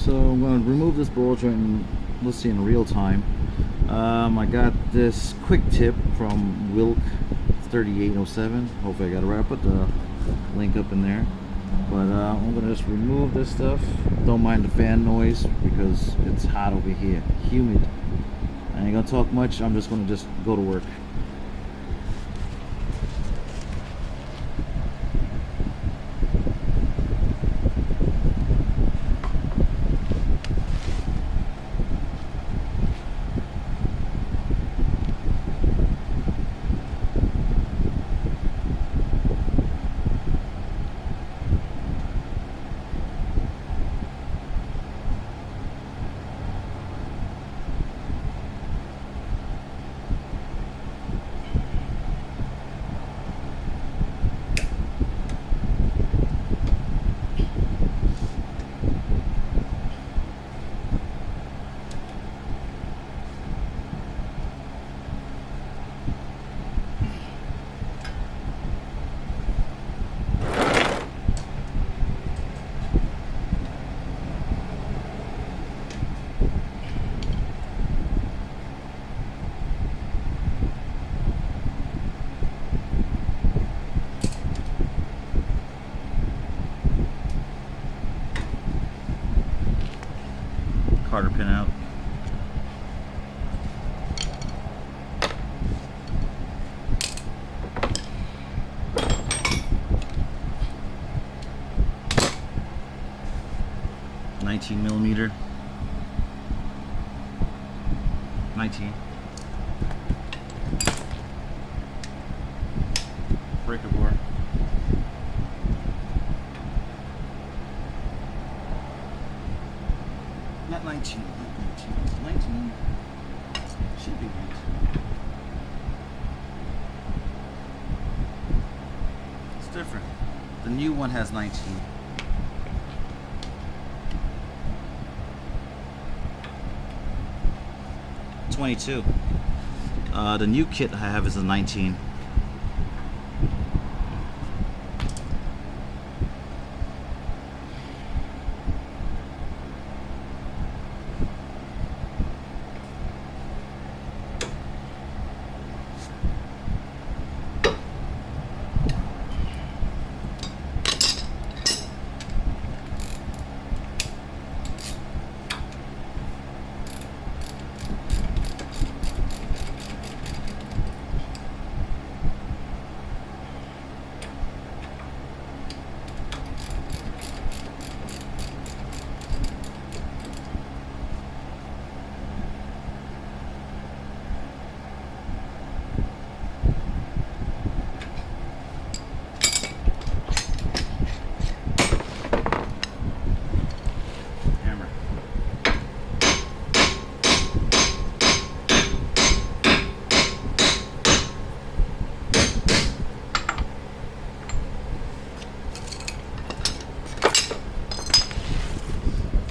So I'm going to remove this ball joint and let's see in real time. I got this quick tip from Wilk 3807. Hopefully I got it right. I'll put the link up in there. But I'm going to just remove this stuff. Don't mind the fan noise because it's hot over here. Humid. I ain't going to talk much. I'm just going to just go to work. Carter pin out. $19mm. 19. Breaker bore. Not 19. 19. Should be right. It's different. The new one has 19. $22. The new kit I have is a 19.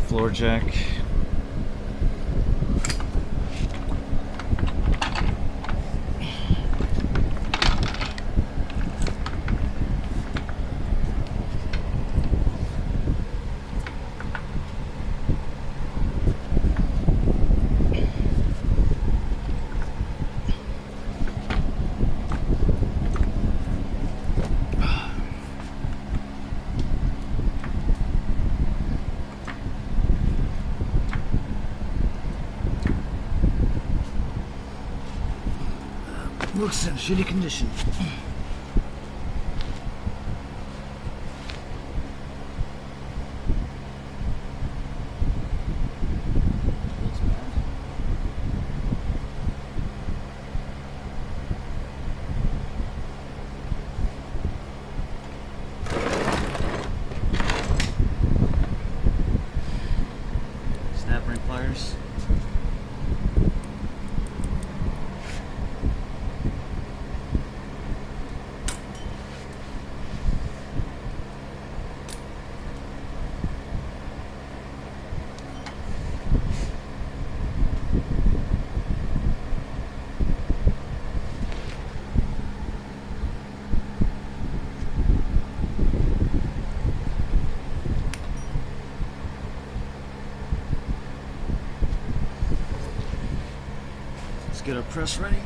Floor jack. Looks in shitty condition. Snap ring pliers. get our press ready.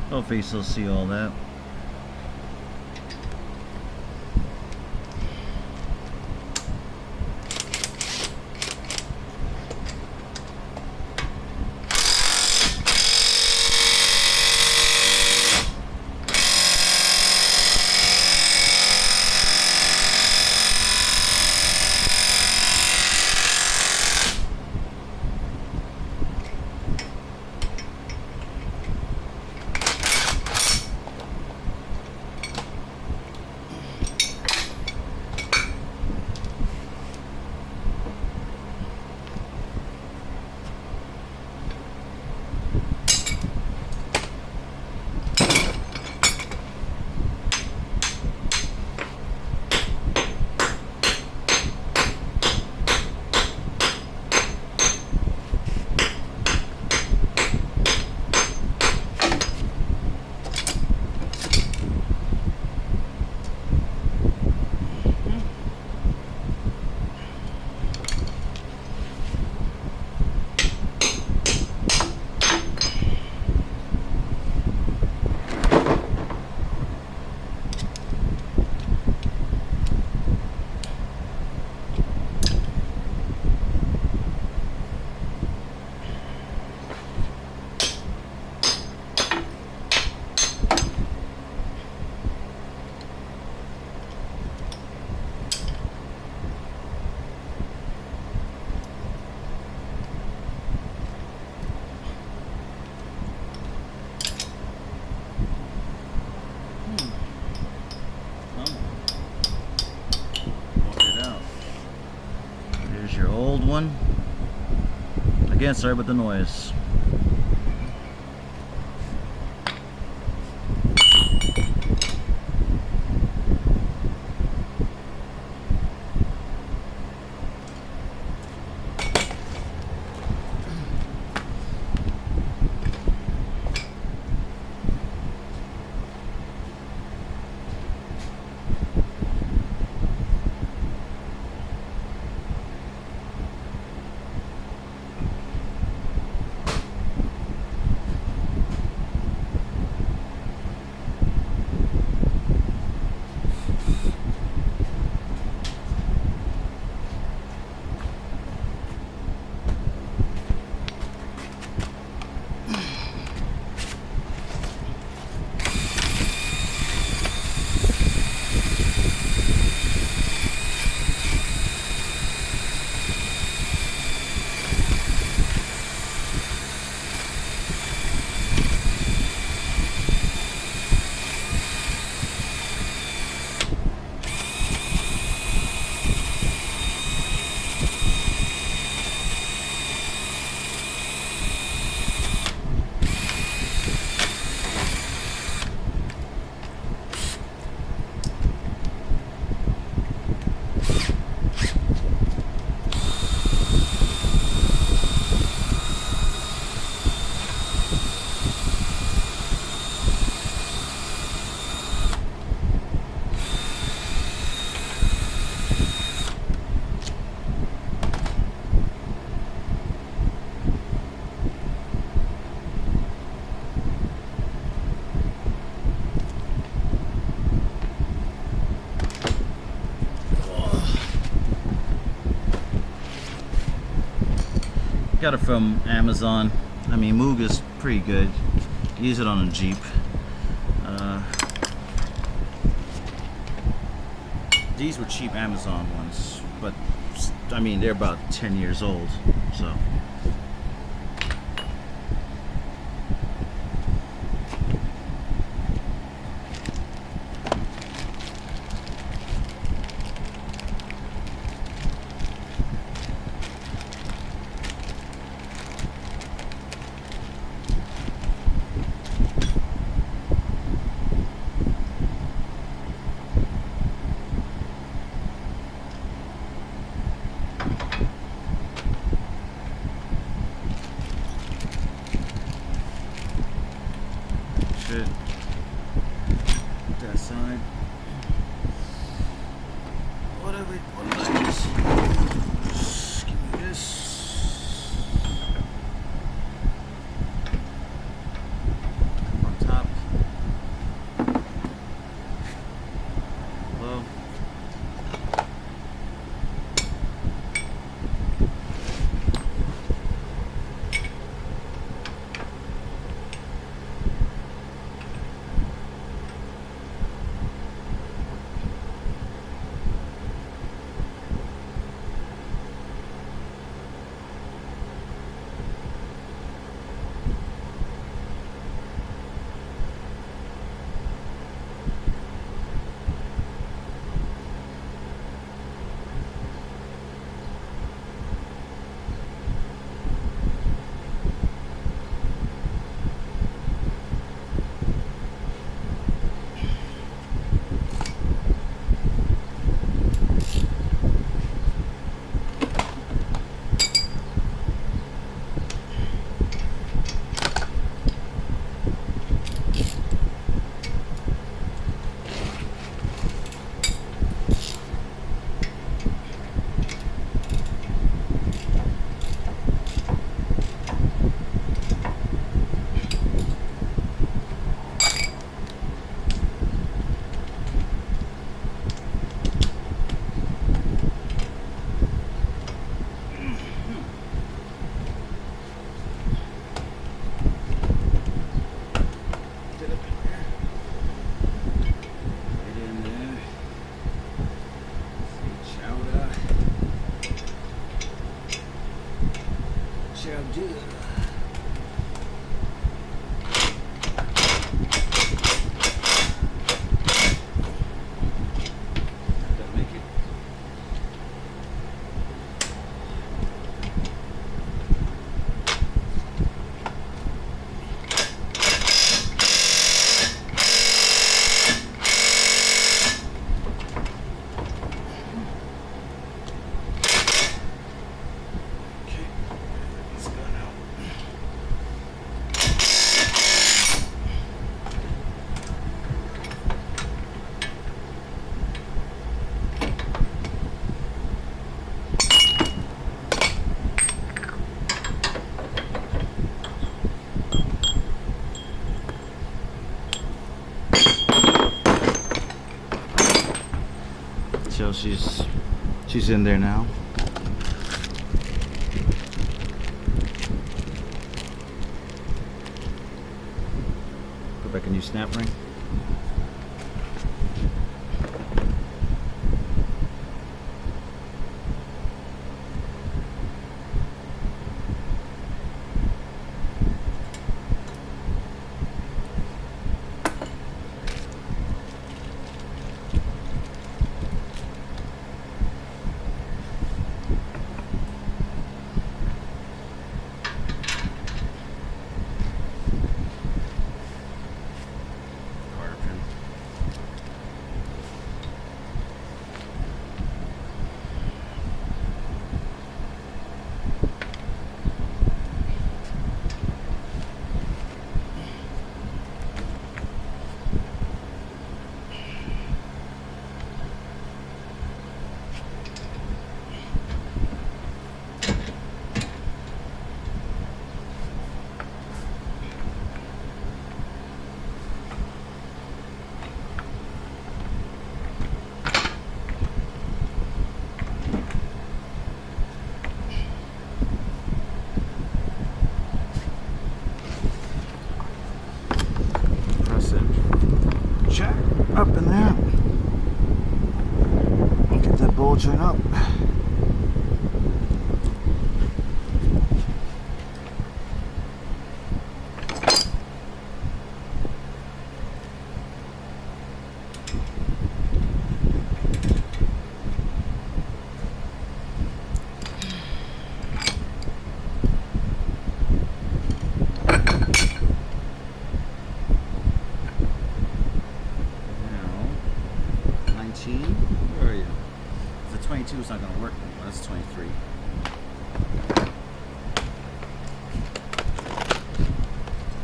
Hopefully you'll see all that. Your old one. Again, sorry about the noise. got it from Amazon. I mean, Moog is pretty good. Use it on a Jeep. These were cheap Amazon ones, but I mean, they're about 10 years old, so. Shit. That side. What did I use? Just give me this. On top. Low. So she's in there now. Put back a new snap ring. 23.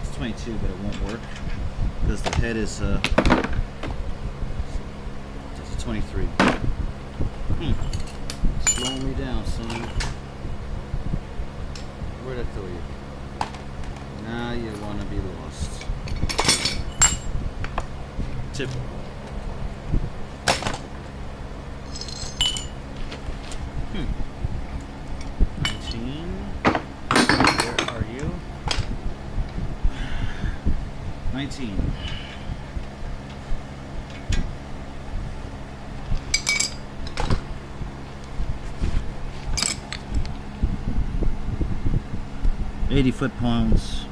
It's 22, but it won't work because the head is it's a 23. Slowing me down, son. Where'd I throw you? Now you want to be lost. Typical. Hmm. 19. Where are you? 19. $80 foot-pounds.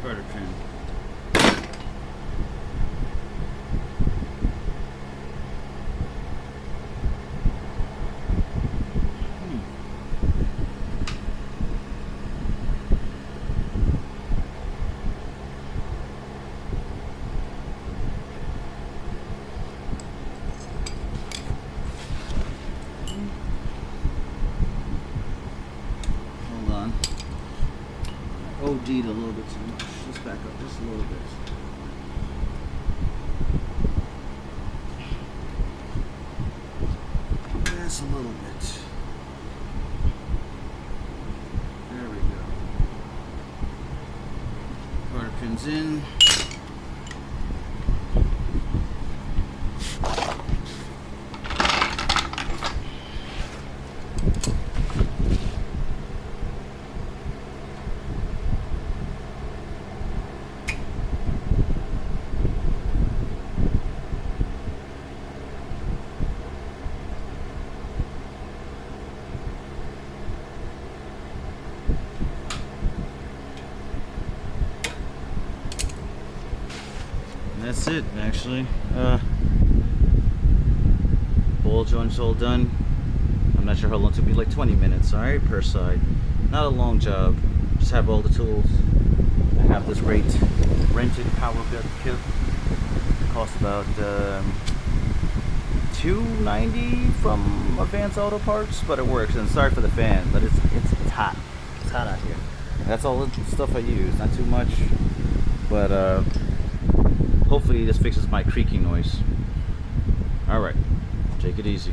Quarter pin. Hold on. OD'd a little bit too much. Let's back up just a little bit. Just a little bit. There we go. Quarter pins in. That's it, actually. Ball joints all done. I'm not sure how long it took me, like 20 minutes, alright, per side. Not a long job. Just have all the tools. I have this great rented power belt kit. It costs about $2.90 from Advanced Auto Parts, but it works. And sorry for the fan, but it's hot. It's hot out here. That's all the stuff I use. Not too much, but hopefully this fixes my creaking noise. Alright, take it easy.